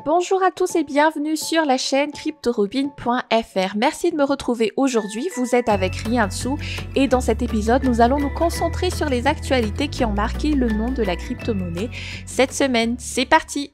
Bonjour à tous et bienvenue sur la chaîne cryptorobin.fr. Merci de me retrouver aujourd'hui, vous êtes avec Riansu et dans cet épisode nous allons nous concentrer sur les actualités qui ont marqué le monde de la crypto-monnaie cette semaine. C'est parti!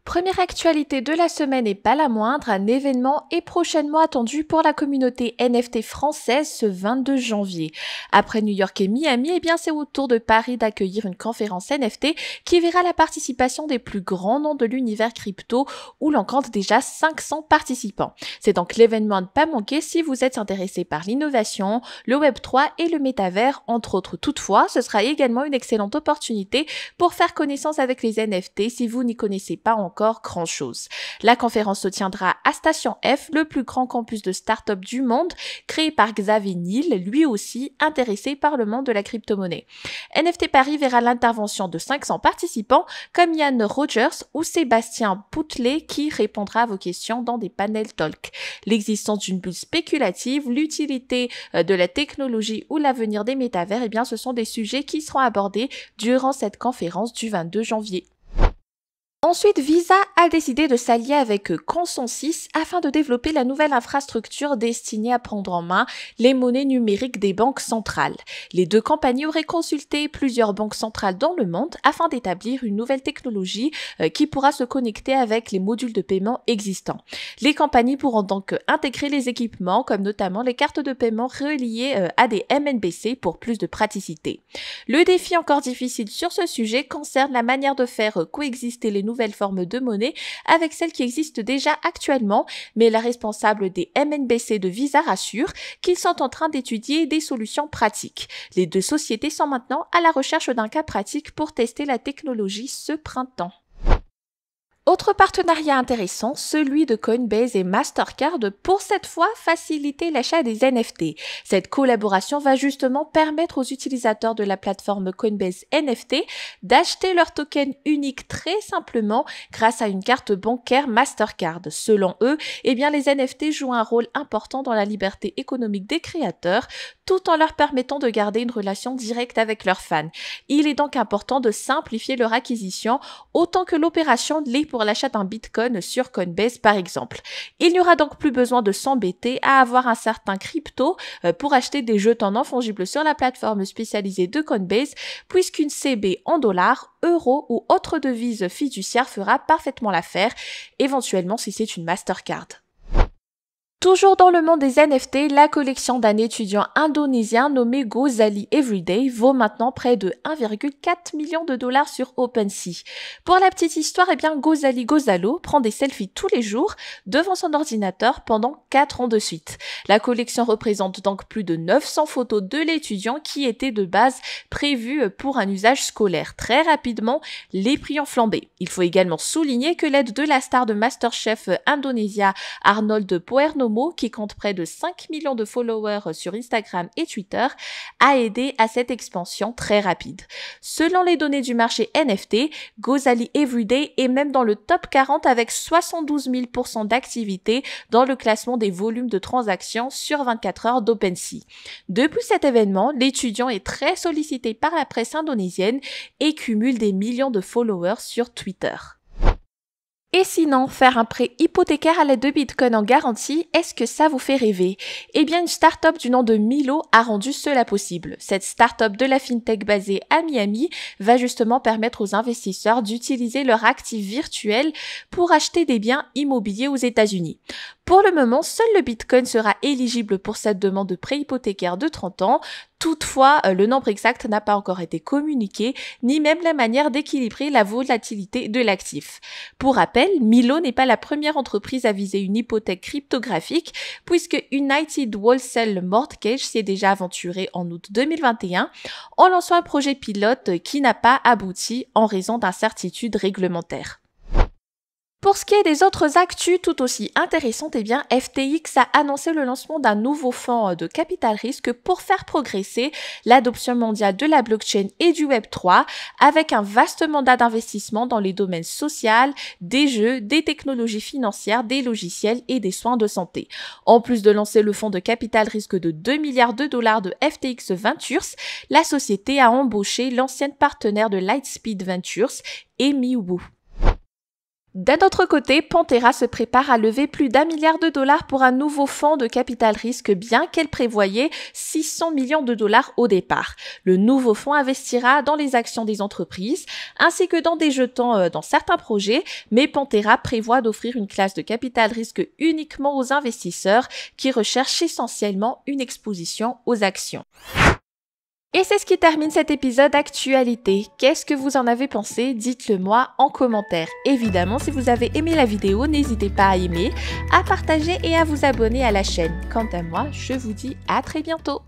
Première actualité de la semaine et pas la moindre, un événement est prochainement attendu pour la communauté NFT française ce 22 janvier. Après New York et Miami, c'est au tour de Paris d'accueillir une conférence NFT qui verra la participation des plus grands noms de l'univers crypto où l'on compte déjà 500 participants. C'est donc l'événement à ne pas manquer si vous êtes intéressé par l'innovation, le Web3 et le métavers entre autres. Toutefois, ce sera également une excellente opportunité pour faire connaissance avec les NFT si vous n'y connaissez pas encore grand chose. La conférence se tiendra à Station F, le plus grand campus de start-up du monde, créé par Xavier Niel, lui aussi intéressé par le monde de la crypto-monnaie. NFT Paris verra l'intervention de 500 participants comme Yann Rogers ou Sébastien Poutelet qui répondra à vos questions dans des panels talk. L'existence d'une bulle spéculative, l'utilité de la technologie ou l'avenir des métavers, ce sont des sujets qui seront abordés durant cette conférence du 22 janvier. Ensuite, Visa a décidé de s'allier avec Consensys afin de développer la nouvelle infrastructure destinée à prendre en main les monnaies numériques des banques centrales. Les deux compagnies auraient consulté plusieurs banques centrales dans le monde afin d'établir une nouvelle technologie qui pourra se connecter avec les modules de paiement existants. Les compagnies pourront donc intégrer les équipements comme notamment les cartes de paiement reliées à des MNBC pour plus de praticité. Le défi encore difficile sur ce sujet concerne la manière de faire coexister les nouvelles formes de monnaie avec celles qui existent déjà actuellement, mais la responsable des MNBC de Visa rassure qu'ils sont en train d'étudier des solutions pratiques. Les deux sociétés sont maintenant à la recherche d'un cas pratique pour tester la technologie ce printemps. Autre partenariat intéressant, celui de Coinbase et Mastercard pour cette fois faciliter l'achat des NFT. Cette collaboration va justement permettre aux utilisateurs de la plateforme Coinbase NFT d'acheter leur token unique très simplement grâce à une carte bancaire Mastercard. Selon eux, les NFT jouent un rôle important dans la liberté économique des créateurs tout en leur permettant de garder une relation directe avec leurs fans. Il est donc important de simplifier leur acquisition autant que l'opération l'est pour l'achat d'un Bitcoin sur Coinbase par exemple. Il n'y aura donc plus besoin de s'embêter à avoir un certain crypto pour acheter des jetons non fongibles sur la plateforme spécialisée de Coinbase puisqu'une CB en dollars, euros ou autre devise fiduciaire fera parfaitement l'affaire, éventuellement si c'est une Mastercard. Toujours dans le monde des NFT, la collection d'un étudiant indonésien nommé Gozali Everyday vaut maintenant près de 1,4 million de dollars sur OpenSea. Pour la petite histoire, Gozali Gozalo prend des selfies tous les jours devant son ordinateur pendant 4 ans de suite. La collection représente donc plus de 900 photos de l'étudiant qui était de base prévu pour un usage scolaire. Très rapidement, les prix ont flambé. Il faut également souligner que l'aide de la star de MasterChef Indonesia, Arnold Puernomo, qui compte près de 5 millions de followers sur Instagram et Twitter, a aidé à cette expansion très rapide. Selon les données du marché NFT, Gozali Everyday est même dans le top 40 avec 72 000% d'activité dans le classement des volumes de transactions sur 24 heures d'OpenSea. Depuis cet événement, l'étudiant est très sollicité par la presse indonésienne et cumule des millions de followers sur Twitter. Et sinon, faire un prêt hypothécaire à l'aide de Bitcoin en garantie, est-ce que ça vous fait rêver? Une start-up du nom de Milo a rendu cela possible. Cette start-up de la fintech basée à Miami va justement permettre aux investisseurs d'utiliser leur actif virtuel pour acheter des biens immobiliers aux États-Unis. Pour le moment, seul le Bitcoin sera éligible pour cette demande de prêt hypothécaire de 30 ans. Toutefois, le nombre exact n'a pas encore été communiqué, ni même la manière d'équilibrer la volatilité de l'actif. Pour rappel, Milo n'est pas la première entreprise à viser une hypothèque cryptographique, puisque United Wholesale Mortgage s'y est déjà aventuré en août 2021 en lançant un projet pilote qui n'a pas abouti en raison d'incertitudes réglementaires. Pour ce qui est des autres actus tout aussi intéressantes, FTX a annoncé le lancement d'un nouveau fonds de capital risque pour faire progresser l'adoption mondiale de la blockchain et du Web3 avec un vaste mandat d'investissement dans les domaines social, des jeux, des technologies financières, des logiciels et des soins de santé. En plus de lancer le fonds de capital risque de 2 milliards de dollars de FTX Ventures, la société a embauché l'ancienne partenaire de Lightspeed Ventures, Amy Wu. D'un autre côté, Pantera se prépare à lever plus d'1 milliard de dollars pour un nouveau fonds de capital risque, bien qu'elle prévoyait 600 millions de dollars au départ. Le nouveau fonds investira dans les actions des entreprises, ainsi que dans des jetons dans certains projets, mais Pantera prévoit d'offrir une classe de capital risque uniquement aux investisseurs qui recherchent essentiellement une exposition aux actions. Et c'est ce qui termine cet épisode actualité. Qu'est-ce que vous en avez pensé? Dites-le moi en commentaire. Évidemment, si vous avez aimé la vidéo, n'hésitez pas à aimer, à partager et à vous abonner à la chaîne. Quant à moi, je vous dis à très bientôt.